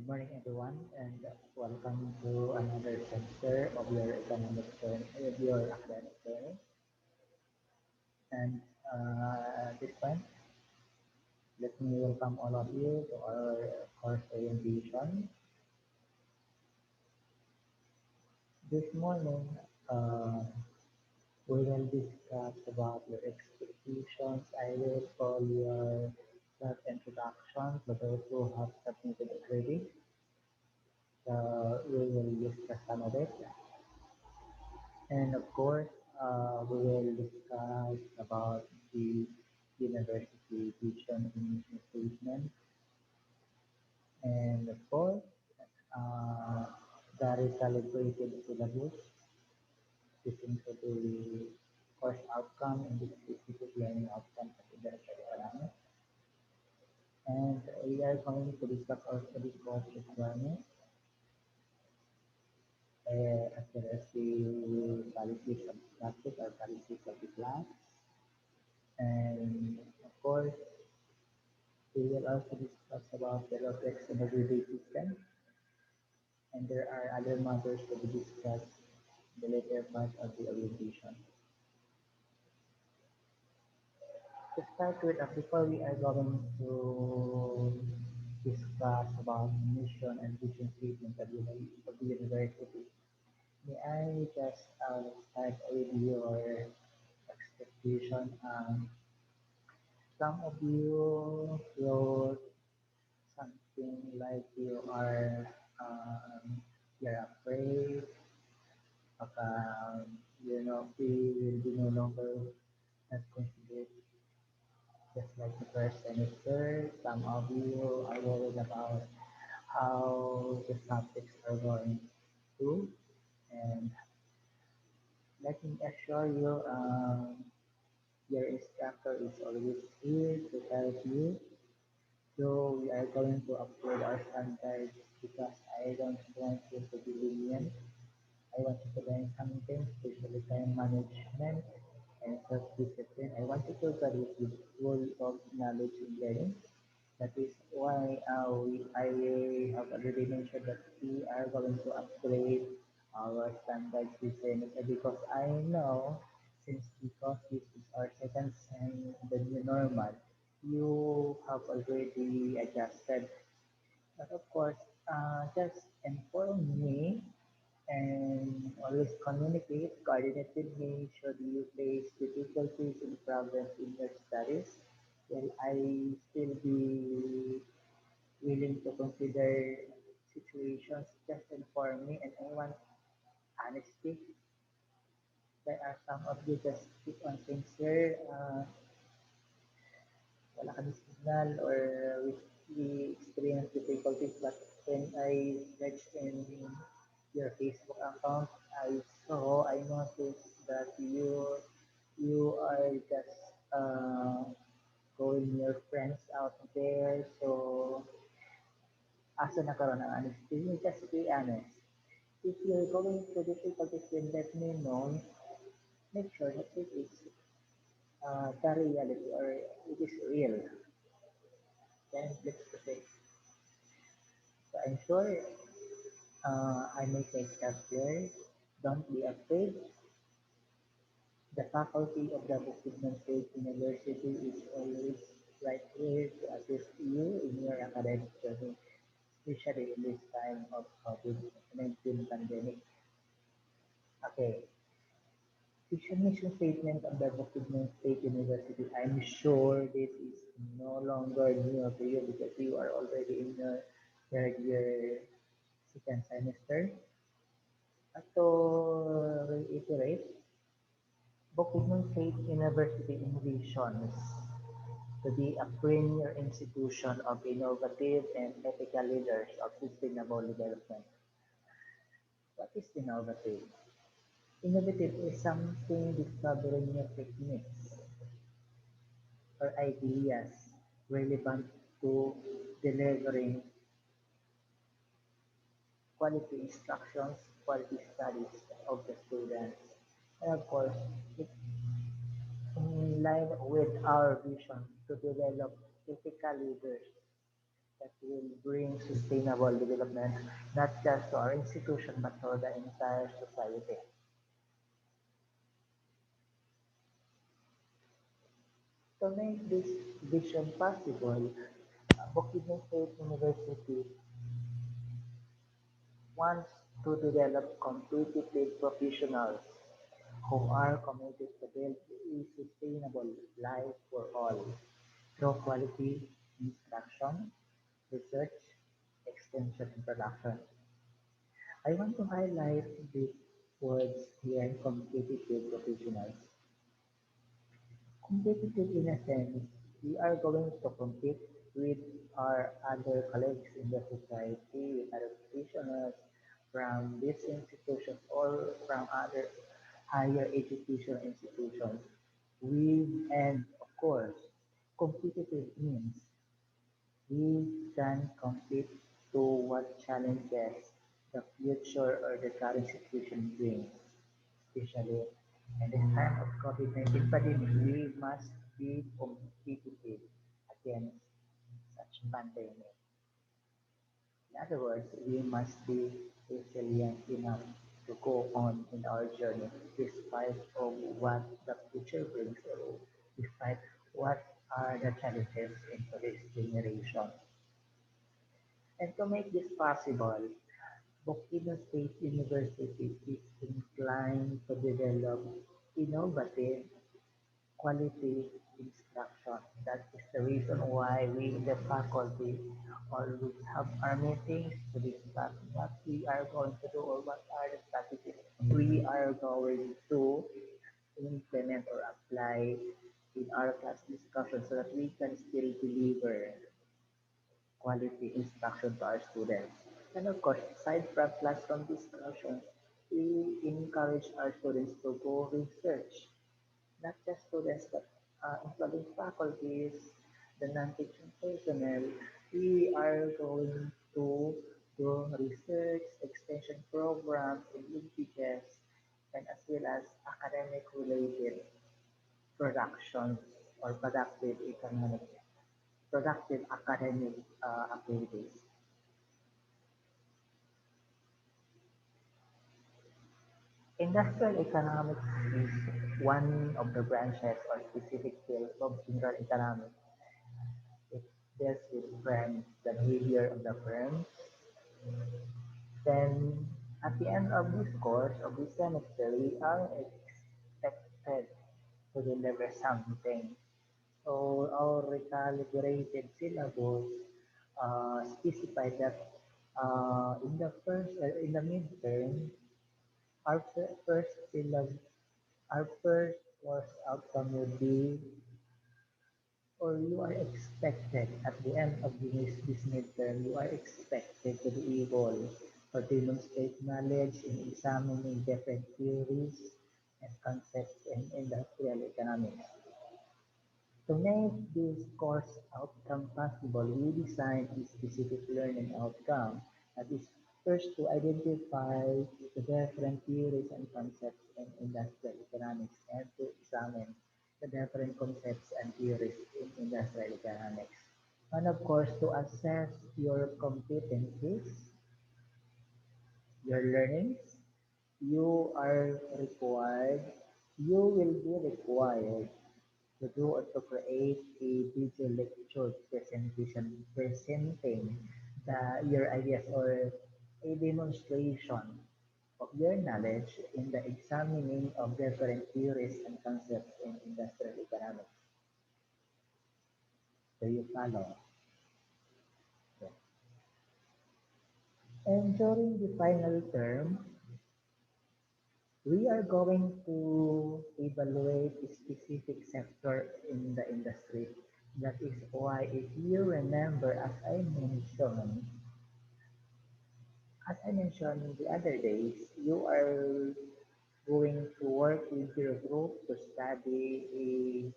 Good morning, everyone, and welcome to another semester of your economic journey, your academic journey. And this time, let me welcome all of you to our course orientation. This morning, we will discuss about your expectations. I will call your self-introduction for those who have submitted already. We will discuss some of it. And of course, we will discuss about the university vision and mission statement, and of course, uh, the recalibrated syllabus. This includes the course outcome and the specific learning outcomes of industrial economics. And we are going to discuss also the course requirements, as well as the policies of the subject or policies of the class. And of course, we will also discuss about the robotics and everyday system, and there are other matters to be discussed in the later part of the orientation. To start with, before we are going to discuss about mission and vision statement of the university, may I just start with your expectation? Some of you wrote something like you're afraid of we will be no longer not considered just like the first semester. Some of you are worried about how the subjects are going to, and let me assure you, your instructor is always here to help you. So we are going to upgrade our standards because I don't want you to be lenient. I want you to learn something, especially time management and self-discipline. I want you to graduate with full of knowledge and learning. That is why I have already mentioned that we are going to upgrade our standards this semester because I know because this is our second sem, the new normal, you have already adjusted. But of course, just inform me and always communicate, coordinate with me should you face difficulties in progress in your studies. Will I still be willing to consider situations? Just inform me, and I want honesty. There are some of you just keep on saying, sir, wala kami signal or we experience difficulties, but when I search in your Facebook account, I noticed that you are just going your friends out there. So, asa nagkaroon ng honesty? You just be honest. If you're going through difficulties, then let me know. Make sure that it is the reality or it is real. Then let's proceed. So I'm sure I make myself clear. Don't be afraid. The faculty of the Bukidnon State University is always right here to assist you in your academic journey, especially in this time of COVID-19 pandemic. Okay, vision mission statement of the Bukidnon State University. I'm sure this is no longer new to you because you are already in your third year, second semester. To reiterate, Bukidnon State University envisions to be a premier institution of innovative and ethical leaders of sustainable development. What is innovative? Innovative is something discovering new techniques or ideas relevant to delivering quality instructions, quality studies of the students. And of course, it in line with our vision to develop ethical leaders that will bring sustainable development not just to our institution but to the entire society. To make this vision possible, Bukidnon State University wants to develop competitive professionals who are committed to build a sustainable life for all through quality instruction, research, extension, and production. I want to highlight these words here, competitive professionals. Competitive in a sense, we are going to compete with our other colleagues in the society, with other professionals from these institutions or from other higher education institutions. And of course, competitive means we can compete to what challenges the future or the current situation brings, especially in this time of COVID-19 pandemic, we must be competitive against such pandemic. In other words, we must be resilient enough to go on in our journey despite of what the future brings or despite what are the challenges in today's generation. And to make this possible, Bukidnon State University is inclined to develop innovative quality instruction. That is the reason why we in the faculty always have our meetings to discuss what we are going to do or what are the strategies we are going to implement or apply in our class discussion so that we can still deliver quality instruction to our students. And of course, aside from classroom discussions, we encourage our students to go research, not just students, but including faculties, the non-teaching personnel. We are going to do research, extension programs, in linkages, and as well as academic related productions or productive academic activities. Industrial economics is one of the branches or specific fields of general economics. It deals with firms, the behavior of the firms. Then, at the end of this course, of this semester, we are expected to deliver something. So, our recalibrated syllabus specified that in the midterm, first syllabus, our first course outcome would be, or you are expected at the end of this midterm, you are expected to be able to demonstrate knowledge in examining different theories and concepts in industrial economics. To make this course outcome possible, we designed a specific learning outcome that is first to identify the different theories and concepts in industrial economics and to examine the different concepts and theories in industrial economics. And of course, to assess your competencies, your learnings, you will be required to do or to create a video lecture presentation presenting your ideas or a demonstration of your knowledge in the examining of different theories and concepts in industrial economics. Do you follow? Yeah. And during the final term, we are going to evaluate a specific sector in the industry. That is why, if you remember, as I mentioned the other days, you are going to work with your group to study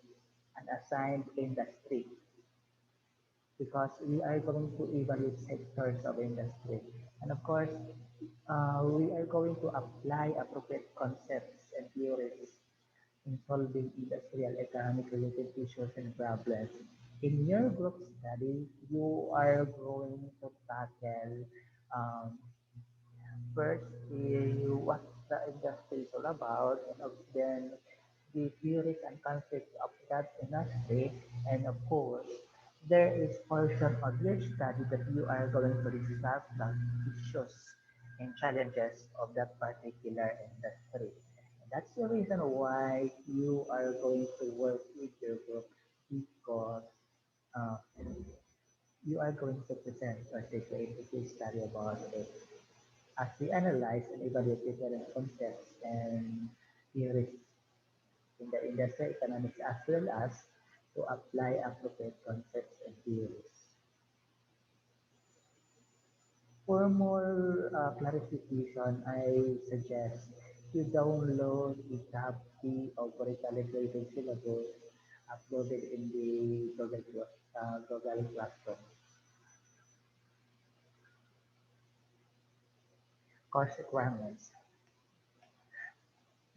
an assigned industry because we are going to evaluate sectors of industry. And of course, we are going to apply appropriate concepts and theories in solving industrial economic related issues and problems. In your group study, you are going to tackle um, first what the industry is all about, and then the theories and concepts of that industry, and of course, there is portion of your study that you are going to discuss the issues and challenges of that particular industry. And that's the reason why you are going to work with your group because uh, you are going to present or create a case study about it as we analyze and evaluate different concepts and theories in the industrial economics as well as to apply appropriate concepts and theories. For more clarification, I suggest you download a copy of recalibrated syllabus uploaded in the Google Classroom. Course requirements.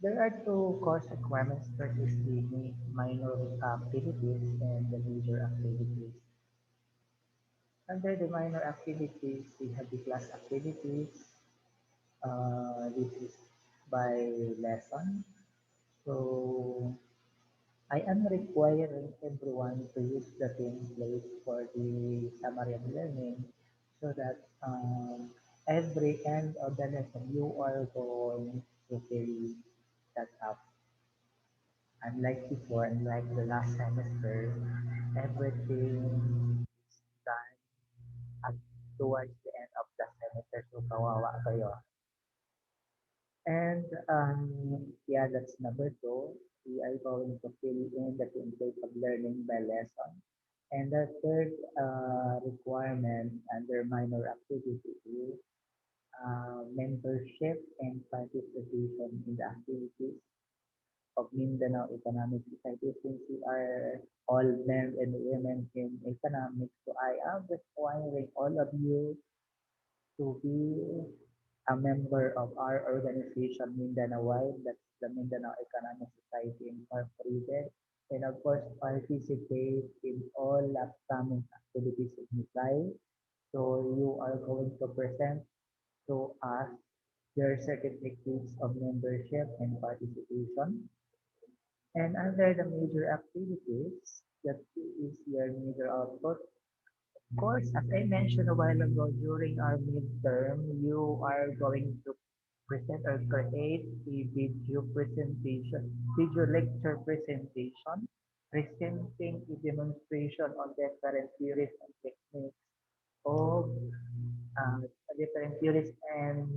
There are two course requirements. First is the minor activities and the major activities. Under the minor activities, we have the class activities. This is by lesson. So I am requiring everyone to use the template for the summary of learning so that every end of the lesson you are going to fill that up. Unlike before, unlike the last semester, everything is done at towards the end of the semester. So kawawa kayo. And yeah, that's number two. We are going to fill in the template of learning by lesson. And the third requirement under minor activity is membership and participation in the activities of Mindanao Economic Society since we are all men and women in economics. So I am requiring all of you to be a member of our organization Mindanao Wide, that's the Mindanao Economic Society Incorporated, and of course participate in all upcoming activities in Mikay. So you are going to present to us your certificates of membership and participation. And under the major activities, that is your major output. Of course, as I mentioned a while ago, during our midterm, you are going to present or create a video presentation, video lecture presentation, presenting a demonstration on different theories and techniques of uh, different theories and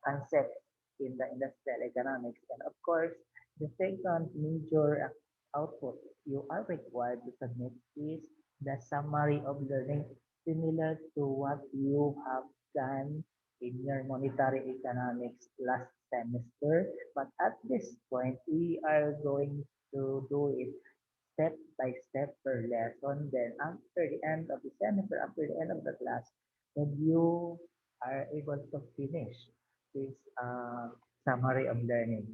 concept in the industrial economics. And of course, the second major output you are required to submit is the summary of learning similar to what you have done in your monetary economics last semester. But at this point, we are going to do it step by step per lesson. Then after the end of the semester, after the end of the class, when you are able to finish this summary of learning.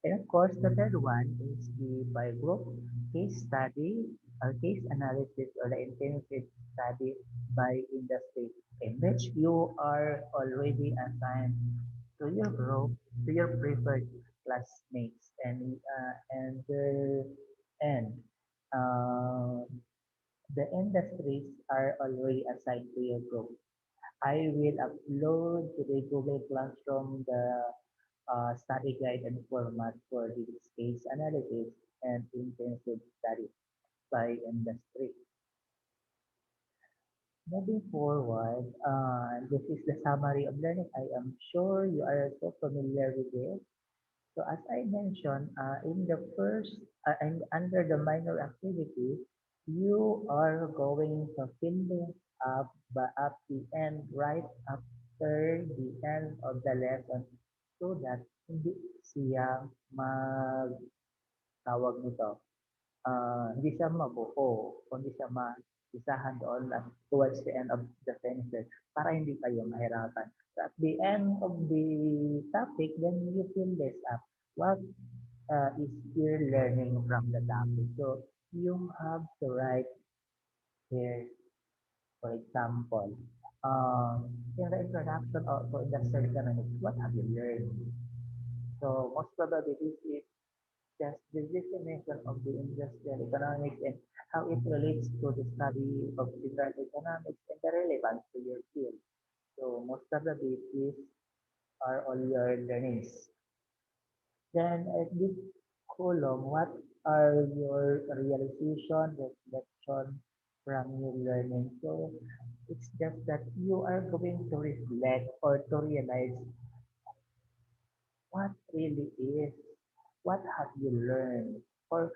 And of course, the third one is the by group case study or case analysis or the intensive study by industry in which you are already assigned to your group, to your preferred classmates, and uh, the industries are already assigned to your group. I will upload to the Google Classroom the study guide and format for this case analysis and intensive study by industry. Moving forward, this is the summary of learning. I am sure you are so familiar with this. So as I mentioned, in the first and under the minor activity, you are going to fill it up at the end, right after the end of the lesson, so that hindi siya tawag nito, hindi siya mabuo, kundi siya maisahan doon at towards the end of the semester para hindi kayo mahirapan. So at the end of the topic, then you fill this up. What is your learning from the topic? So you have to write here, for example, in the introduction of to industrial economics, what have you learned? So most probably this is just the definition of the industrial economics and how it relates to the study of general economics and the relevance to your field. So most probably these are all your learnings. Then at this column, what are your realization, reflection from your learning? So it's just that you are going to reflect or to realize what really is, what have you learned, or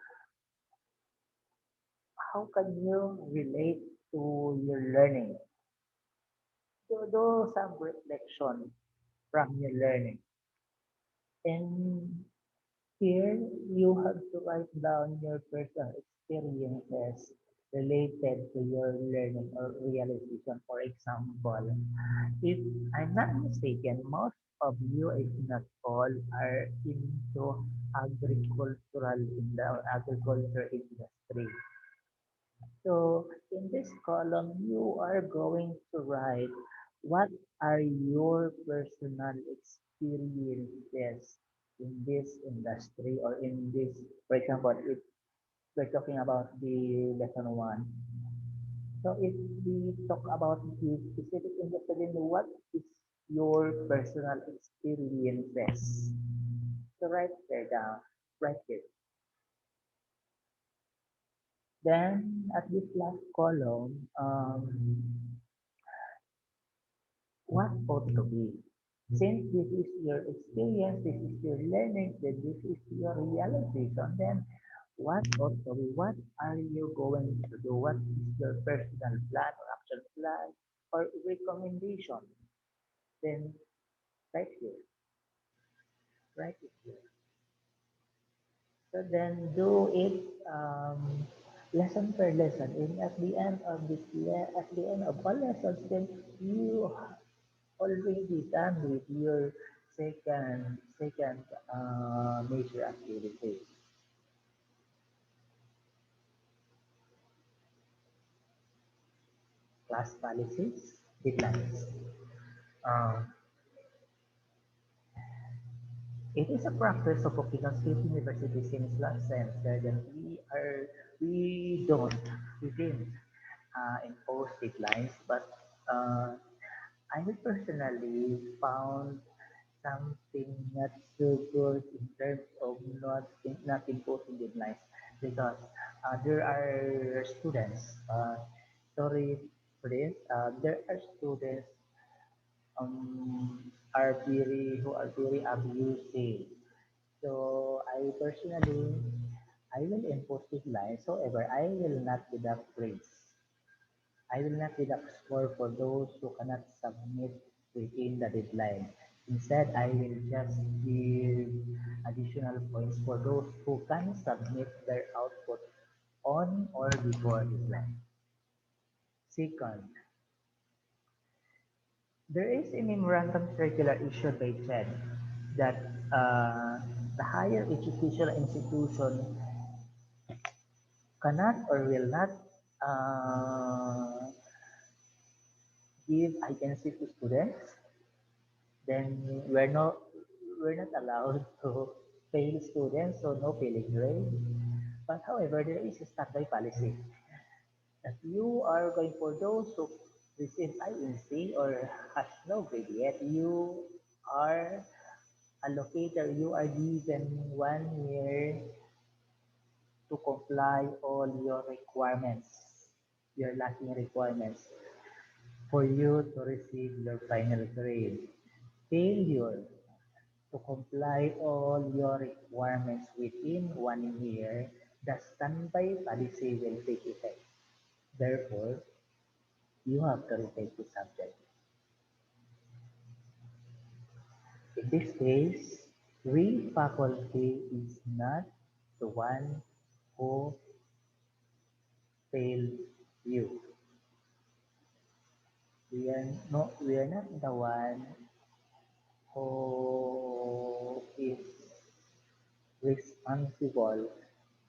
how can you relate to your learning? So do some reflection from your learning. And here, you have to write down your personal experiences related to your learning or realization. For example, if I'm not mistaken, most of you, if not all, are into agricultural in the agriculture industry. So in this column, you are going to write what are your personal experiences in this industry or in this, for example, if we're talking about the lesson one. So if we talk about the specific industry, then what is your personal experiences? So write there down, write it. Then at this last column, what ought to be. Since this is your experience, this is your learning, then this is your realization, then what ought to be? What are you going to do? What is your personal plan or action plan or recommendation? Then right here, right here. So then do it lesson per lesson. And at the end of at the end of all lessons, then you already done with your second major activity, class policies, deadlines. Um, it is a practice of Bukidnon State University since last semester that we didn't impose deadlines, but uh, I personally found something not so good in terms of not imposing deadlines because there are students. Sorry for this. There are students who are very abusive. So I will impose deadlines. However, I will not deduct grades. I will not deduct score for those who cannot submit within the deadline. Instead, I will just give additional points for those who can submit their output on or before deadline. Second, there is a memorandum circular issued by CHED that the higher educational institution cannot or will not uh, give agency to students, then we're not allowed to fail students, so no failing grade. But however, there is a standby policy that you are going for those who receive INC or has no grade yet, you are allocated, you are given 1 year to comply all your requirements, your lacking requirements for you to receive your final grade. Failure to comply all your requirements within 1 year, the standby policy will take effect. Therefore, you have to retake the subject. In this case, we faculty is not the one who failed you. We are not the one who is responsible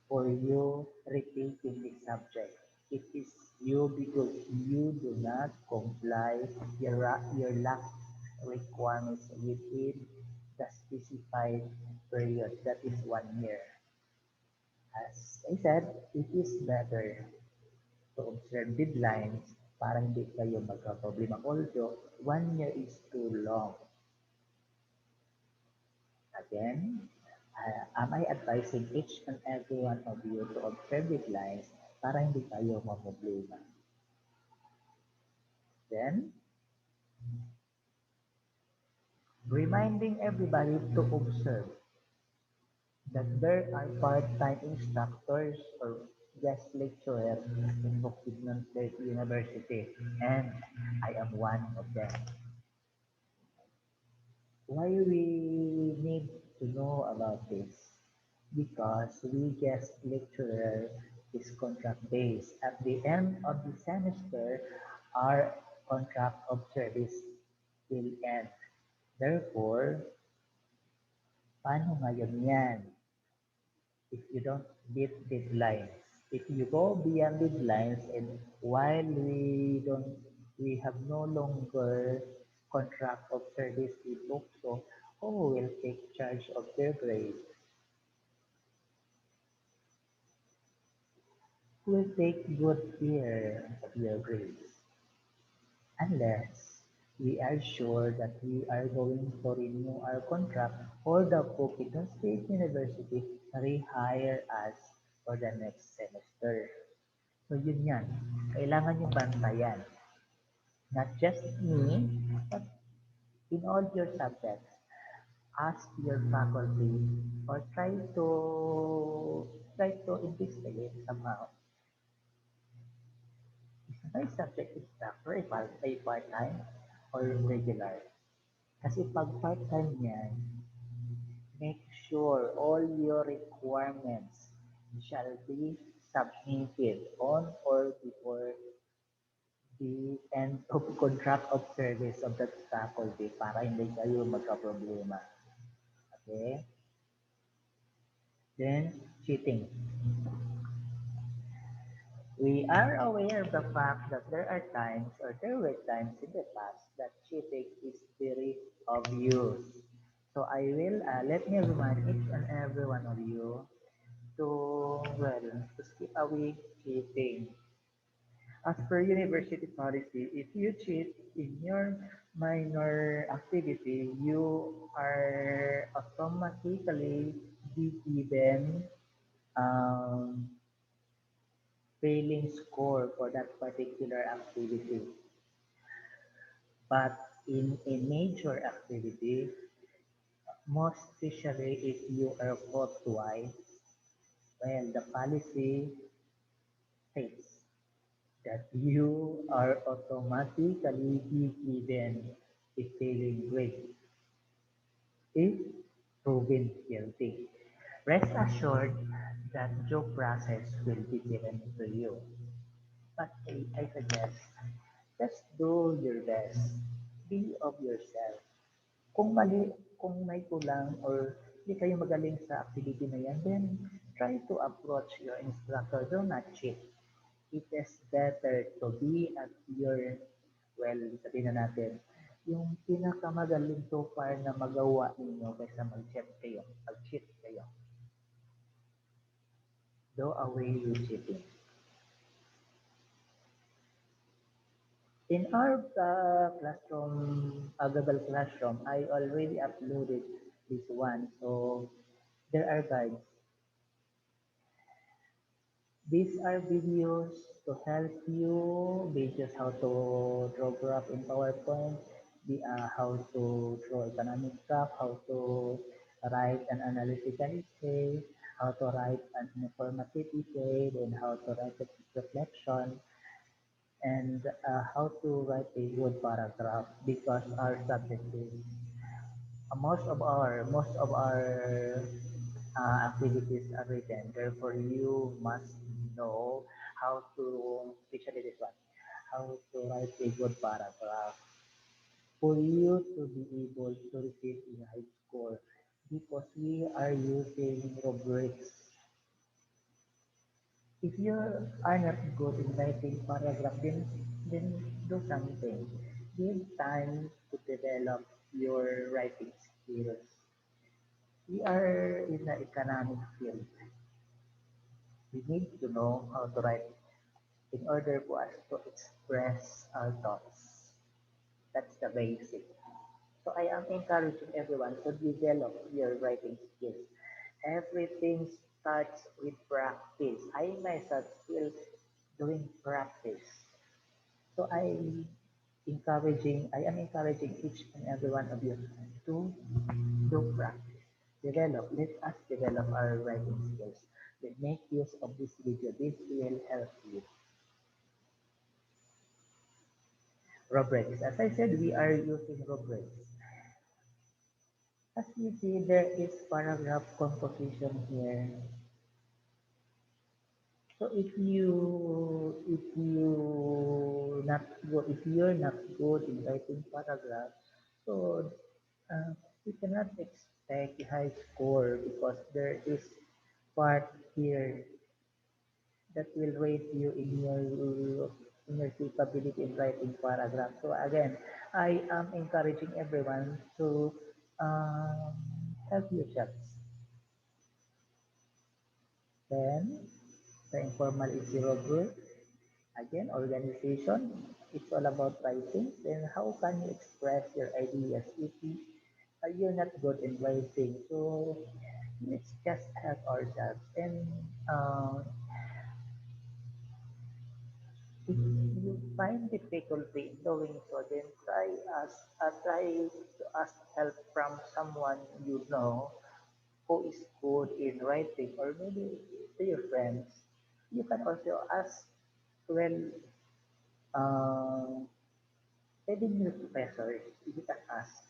for you retaking the subject. It is you because you do not comply your last requirements within the specified period, that is 1 year. As I said, it is better to observe deadlines para hindi kayo magka-problema. Although 1 year is too long. Again, am I advising each and every one of you to observe deadlines para hindi kayo maproblema? Then, reminding everybody to observe that there are part-time instructors or guest lecturers in Bukidnon State University, and I am one of them. Why we need to know about this? Because we guest lecturer is contract based. At the end of the semester, our contract of service will end. Therefore, paano ngayon yan if you don't beat deadlines? If you go beyond deadlines and while we have no longer contract of service with Bookso, who will take charge of their grades? Who will take good care of your grades? Unless we are sure that we are going to renew our contract or the Bukidnon State University rehire us for the next semester. So yun yan. Kailangan yung bantayan. Not just me, but in all your subjects. Ask your faculty or try to investigate somehow. Is my subject instructor a part-time or regular? Kasi pag part-time yan, make sure all your requirements shall be submitted on or before the end of contract of service of that faculty para hindi kayo magka-problema. Okay? Then, cheating. We are aware of the fact that there are times or there were times in the past that cheating is very obvious. So I will let me remind each and every one of you to skip away cheating. As per university policy, if you cheat in your minor activity, you are automatically be given um, failing score for that particular activity. But in a major activity, most especially if you are caught twice, well, the policy states that you are automatically be given a failing grade if proven guilty. Rest assured that due process will be given to you. But I suggest, just do your best. Be of yourself. Kung mali, kung may kulang or hindi kayo magaling sa activity na yan, then try to approach your instructor. Do not cheat. It is better to be at your, well, sabihin na natin, yung pinakamagaling so far na magawa ninyo kaysa mag-cheat kayo. Mag-cheat kayo. Do away with cheating. In our Google Classroom, I already uploaded this one. So there are guides. These are videos to help you, videos how to draw graph in PowerPoint, how to draw economic graph, how to write an analytical essay, how to write an informative essay, then how to write a reflection, and how to write a good paragraph because our subject is most of our activities are written. Therefore, you must know how to, especially this one, how to write a good paragraph for you to be able to receive a high score because we are using rubrics. If you are not good in writing paragraph, then do something. Give time to develop your writing skills. We are in the economic field. We need to know how to write in order for us to express our thoughts. That's the basic. So I am encouraging everyone to develop your writing skills. Everything starts with practice. I myself still doing practice. So I am encouraging each and every one of you to do practice. Let us develop our writing skills. Then make use of this video. This will help you. Rubrics. As I said, we are using rubrics. As you see, there is paragraph composition here. So if you're not good in writing paragraph, so you cannot expect a high score because there is part here that will rate you in your capability in writing paragraph. So again, I am encouraging everyone to um, help yourselves. Then the informal is zero group. Again, organization. It's all about writing. Then how can you express your ideas if you're not good in writing? So let's just help ourselves. And uh, if you find difficulty in doing so, then try to ask help from someone you know who is good in writing, or maybe to your friends. You can also ask, well, uh, pwede niyo professor, you can ask.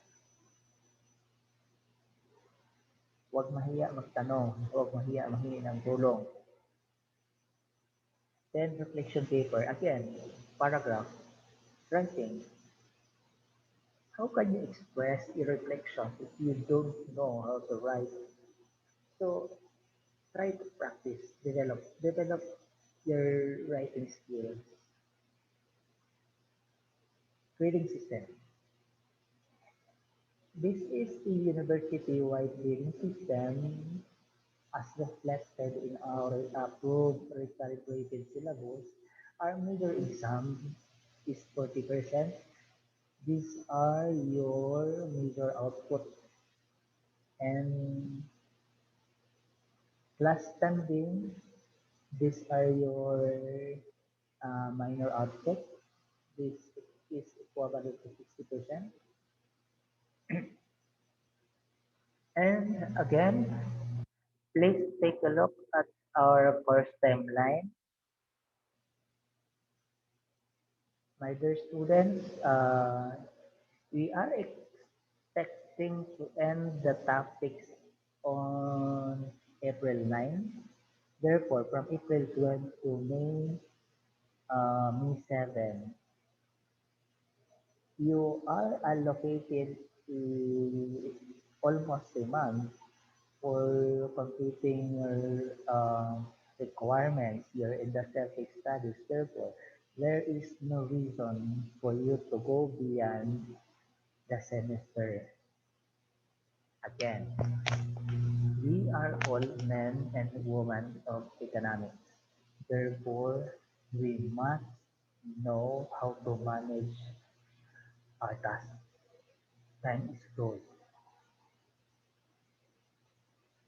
Huwag mahiya magtanong, huwag mahiya mahingi ng tulong. Then reflection paper, again, paragraph, writing. How can you express your reflection if you don't know how to write? So try to practice, develop your writing skills. Grading system. This is the university-wide grading system as reflected in our approved recalibrated syllabus. Our major exam is 40%. These are your major output, and class standing, these are your minor output. This is equivalent to 60%. And again, please take a look at our course timeline. My dear students, we are expecting to end the topics on April 9. Therefore, from April 12 to May 7, you are allocated almost a month for completing your requirements, your industrial studies. Therefore, there is no reason for you to go beyond the semester. Again, we are all men and women of economics. Therefore, we must know how to manage our tasks. Time is gold.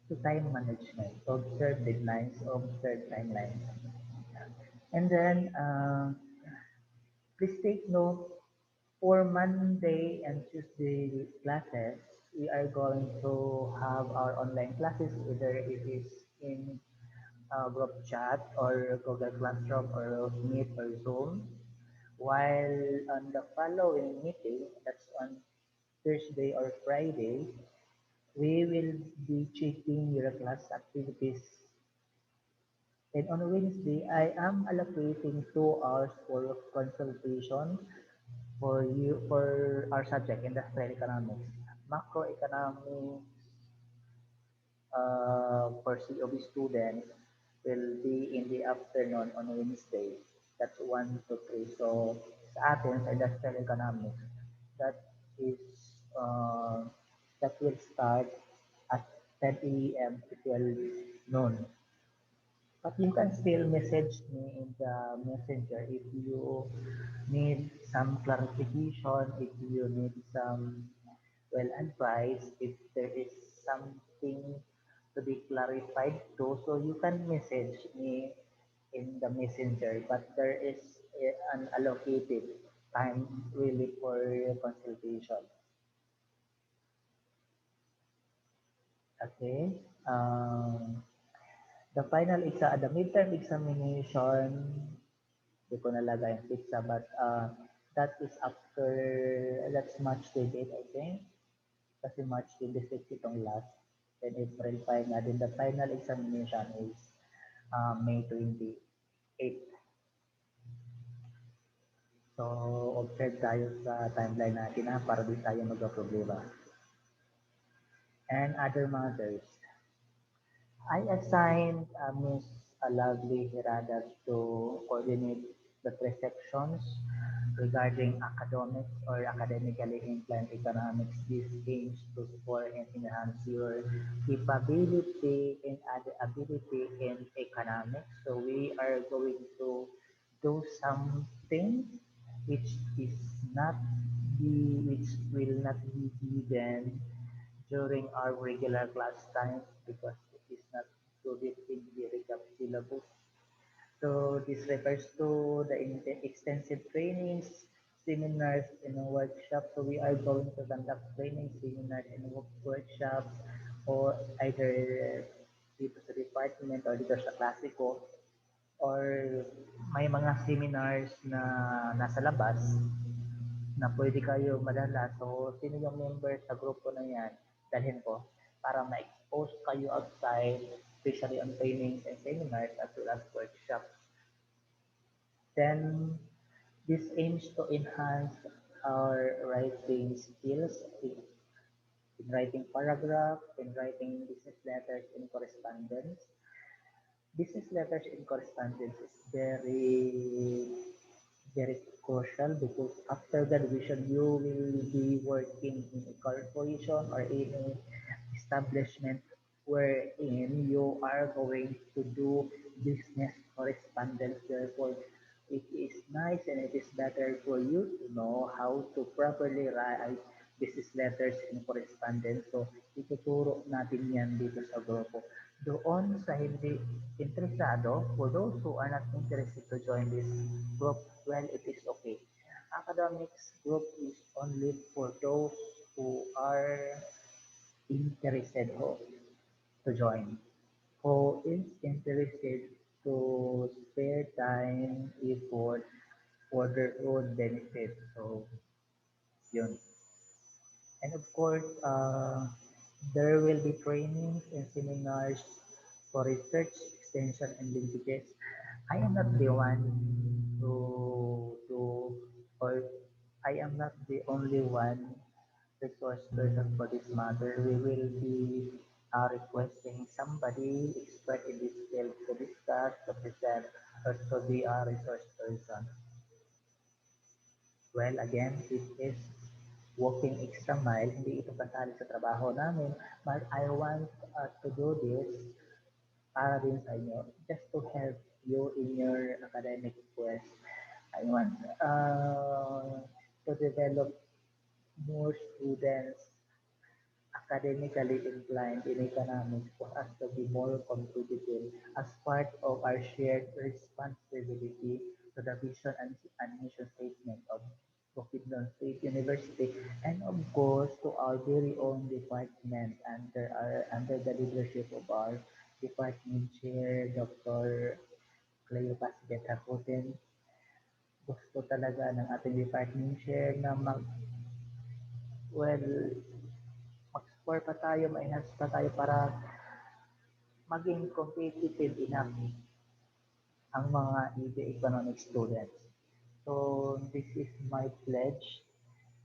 So time management, observe deadlines, observe timelines. And then please take note for Monday and Tuesday classes, we are going to have our online classes, either it is in group chat or Google Classroom or Meet or Zoom. While on the following meeting, that's on Thursday or Friday, we will be checking your class activities. And on Wednesday, I am allocating 2 hours for consultation for our subject, industrial economics, macroeconomics for COB students. will be in the afternoon on Wednesday. That's 1 to 3. So sa atin, sa industrial economics, that is, uh, that will start at 10 a.m. to 12 noon. But you can still message me in the messenger if you need some clarification, if you need some well advice, if there is something to be clarified too. So you can message me in the messenger, but there is an allocated time really for your consultation. Okay. The final exam, the midterm examination, hindi ko nalagay ang pizza, but that is after, that's March 28, I think. Kasi March 26 itong last. Then April 5 na din. The final examination is May 28. So, observe tayo sa timeline natin para di tayo magka-problema. And other matters. I assigned Ms. Lovely Hiradas to coordinate the three sections regarding academics or academically inclined economics. This aims to support and enhance your capability and ability in economics. So we are going to do something which is not which will not be given during our regular class times because it is not included in the recap syllabus. So this refers to the extensive trainings, seminars, and workshops. So we are going to conduct training, seminars, and workshops or either dito sa department or dito sa klase ko or may mga seminars na nasa labas na pwede kayo madala. So, sino yung member sa grupo na yan, dalhin ko para ma-expose kayo outside, especially on trainings and seminars as well as workshops. Then, this aims to enhance our writing skills in writing paragraph, in writing business letters and correspondence. Business letters and correspondence is very crucial because after graduation you will be working in a corporation or in an establishment wherein you are going to do business correspondence. Therefore, it is nice and it is better for you to know how to properly write business letters and correspondence. So, ituturo natin yan dito sa grupo. Doon sa hindi interesado, for those who are not interested to join this group, well, it is okay. Academics group is only for those who are interested to join. Who is interested to spare time, effort for their own benefit. So, yun. And of course, there will be trainings and seminars for research, extension, and linkages. I am not the one to do, or I am not the only one resource person for this matter. We will be requesting somebody expert in this field to discuss, to present, or to be a resource person. Well, again, it is walking extra mile. Hindi ito kasali sa trabaho namin, but I want to do this para din sa inyo, just to help you in your academic quest. I want to develop more students academically inclined in economics for us to be more competitive as part of our shared responsibility to the vision and mission statement of Bukidnon State University and of course to our very own department under the leadership of our department chair Dr. Cleopas Betacoten. Gusto talaga ng ating department chair na well, mag-score pa tayo, ma-enhance pa tayo para maging competitive enough ang mga ED economic students. So, this is my pledge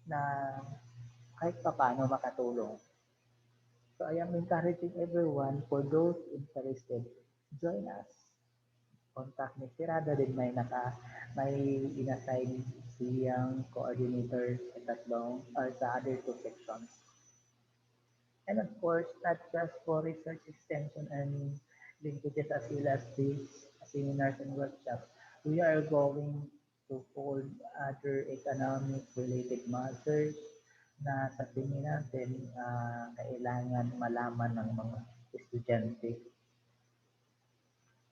na kahit pa paano makatulong. So, I am encouraging everyone for those interested, join us. contact ni Sirada din may inassign siyang coordinator sa tatlong or sa other two sections. And of course, not just for research extension and linkages as well as these seminars and workshops, we are going to hold other economic related matters na sa tingin natin kailangan malaman ng mga estudyante.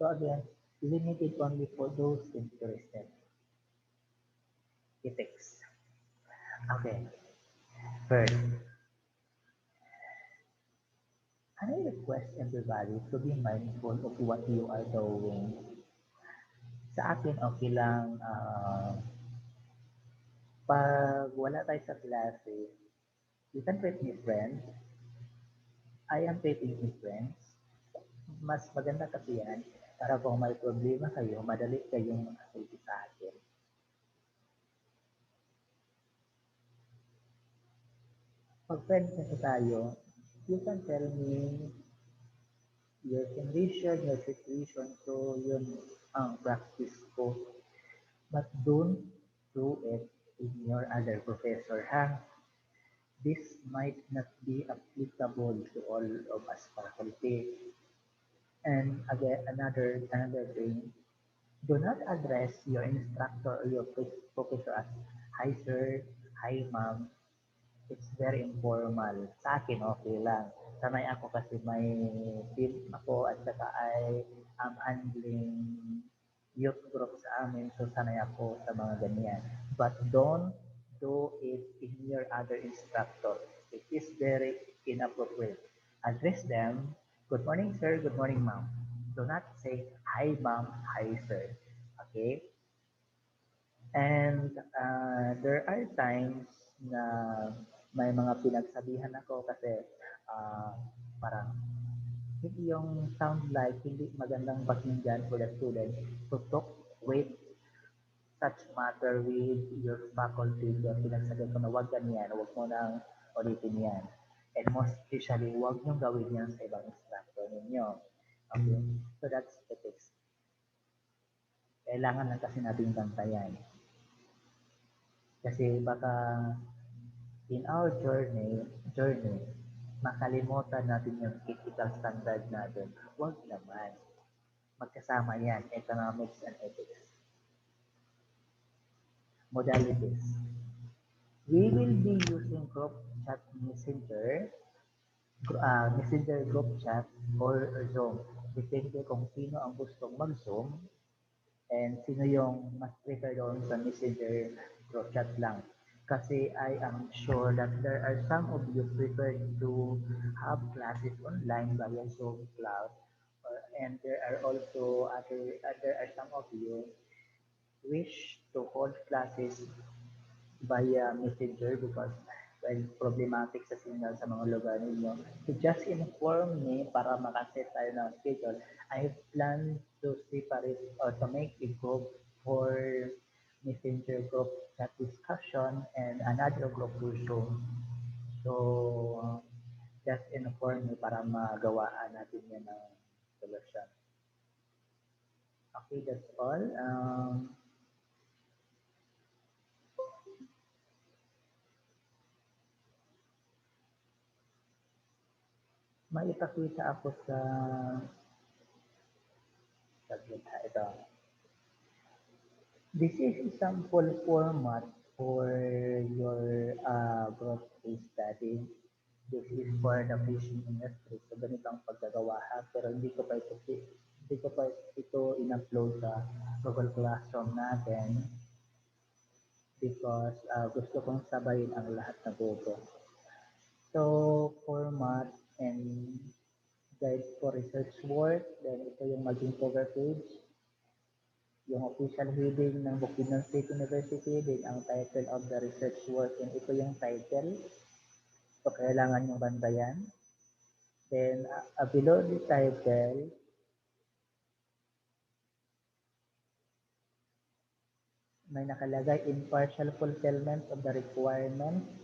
So again, limited only for those interested. Ethics. Okay. First, I request everybody to be mindful of what you are doing. Sa akin, okay lang pag wala tayo sa klase, you can treat me friends. I am treating you friends. Mas maganda kasi yan para kung may problema kayo, madali kayong makasabi sa akin. Pag friends na tayo, you can tell me your condition, your situation, so yun ang practice ko. But don't do it in your other professor, ha? This might not be applicable to all of us faculty. And again, another thing, do not address your instructor or your professor as hi sir, hi ma'am. It's very informal. Sa akin, okay lang. Sanay ako kasi may team ako at saka I am handling youth group sa amin. So, sanay ako sa mga ganyan. But don't do it in your other instructor. It is very inappropriate. Address them, good morning, sir. Good morning, ma'am. Do not say, hi, ma'am. Hi, sir. Okay? And there are times na may mga pinagsabihan ako kasi parang hindi yung sound like hindi magandang pakinggan for the student to talk with such matter with your faculty. Kaya pinagsabi ko na huwag ganyan, huwag mo nang ulitin yan. And most especially, huwag niyong gawin yan sa ibang instructor ninyo. Okay? So that's the text. Kailangan lang kasi natin bantayan. Kasi baka in our journey, makalimutan natin yung ethical standard natin. Huwag naman. Magkasama yan, economics and ethics. Modalities. We will be using group chat messenger group chat or Zoom. Depende kung sino ang gustong mag-Zoom and sino yung mas prefer doon sa messenger group chat lang. Kasi I am sure that there are some of you prefer to have classes online via Zoom class, and there are also there are some of you wish to hold classes via messenger because well, problematic sa signal sa mga lugar ninyo. So just inform me para makaset tayo ng schedule. I plan to separate or to make a group for messenger group chat discussion and another group for Zoom. So just inform me para magawaan natin yan ng solution. Okay, that's all. Maipakita ako sa ito. This is a sample format for your group case study. This is for the fishing industry. So ganito ang paggagawa ha, pero hindi ko pa ito in-upload sa Google Classroom natin because gusto kong sabayin ang lahat na grupo. So format and guide for research work, then ito yung maging cover page, yung official heading ng Bukidnon State University, then ang title of the research work, and ito yung title. So kailangan yung bantayan. Then below the title, may nakalagay in partial fulfillment of the requirements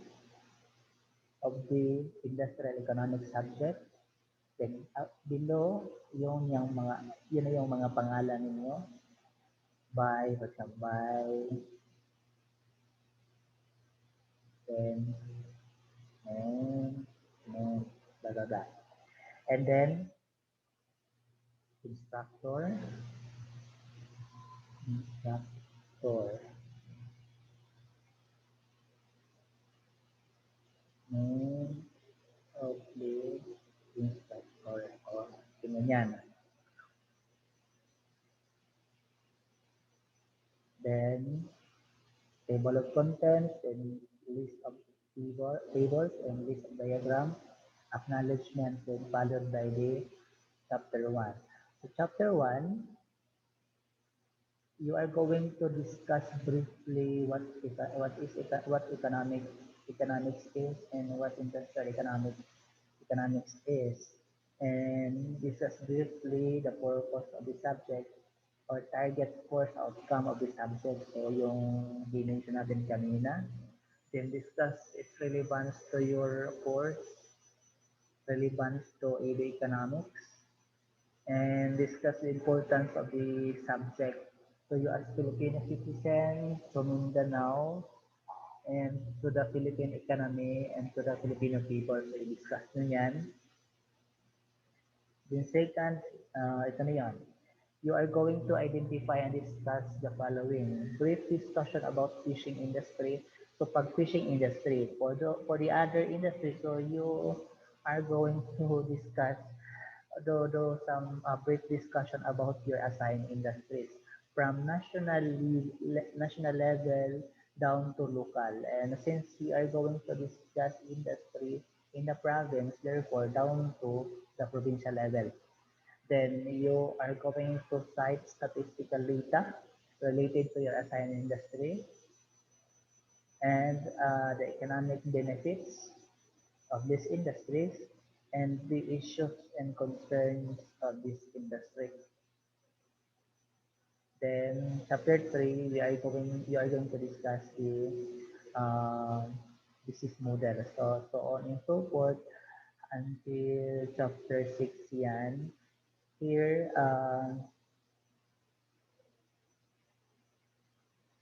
of the industrial economic subject. Then below, yun na yung mga pangalan ninyo. By, for example, by, then, and, blah, blah, blah. And then, instructor, instructor, name of the instructor. O, tingnan yan. Then, table of contents, then list of tables and list of diagrams, acknowledgement, then followed by the chapter 1. So chapter 1, you are going to discuss briefly what economics is and what industrial economics is, and discuss briefly the purpose of the subject or target course outcome of the subject. So yung dinention natin kanina, then discuss its relevance to your course, relevance to AD economics, and discuss the importance of the subject to you as Filipino citizens, to Mindanao, and to the Philippine economy and to the Filipino people. So, i-discuss nyo yan. Then second, ito na yan. You are going to identify and discuss the following. Brief discussion about fishing industry. So pag fishing industry, for the other industry, so you are going to discuss do some brief discussion about your assigned industries from national level down to local. And since we are going to discuss industry in the province, therefore down to the provincial level, then you are going to cite statistical data related to your assigned industry and the economic benefits of these industries and the issues and concerns of this industry. Then chapter 3, you are going to discuss the business model. So on and so forth until chapter 6 yan. Here,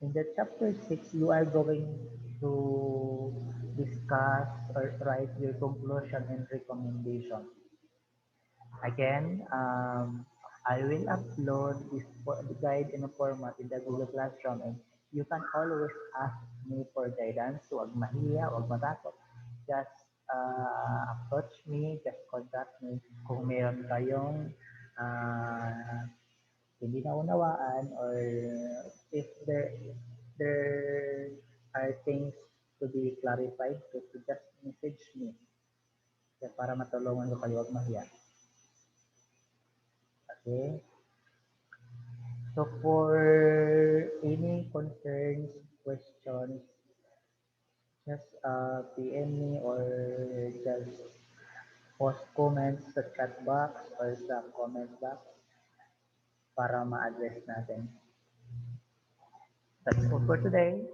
in the chapter 6, you are going to discuss or write your conclusion and recommendation. Again, I will upload the guide in a format in the Google Classroom, and you can always ask me for guidance. Huwag mahiya, huwag matakot. Just approach me, just contact me kung meron kayong hindi naunawaan, or if there are things to be clarified, to just message me para matulungan ko kayo, huwag mahiya. Okay? So for any concerns, questions, just PM me or just post comments sa chat box or sa comment box para ma-address natin. That's all for today.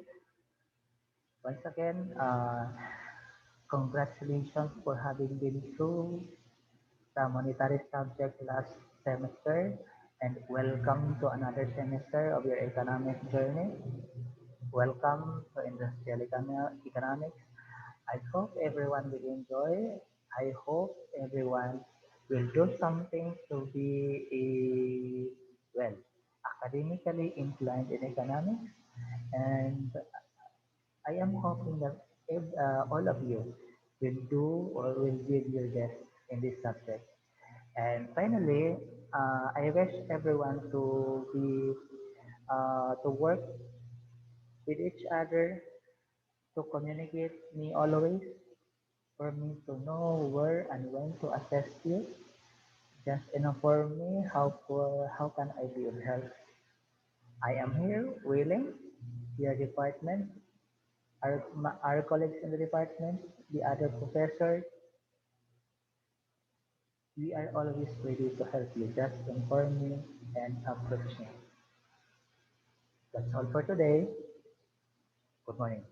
Once again, congratulations for having been through the monetary subject last semester, and welcome to another semester of your economic journey. Welcome to industrial economics. I hope everyone will enjoy. I hope everyone will do something to be well, academically inclined in economics, and I am hoping that all of you will do or will give your best in this subject. And finally, I wish everyone to work with each other, to communicate me always, for me to know where and when to assess you. Just inform me how can I be of help. I am here willing. Your department, our colleagues in the department, the other professors, we are always ready to help you. Just inform me and approach me. That's all for today. Good morning.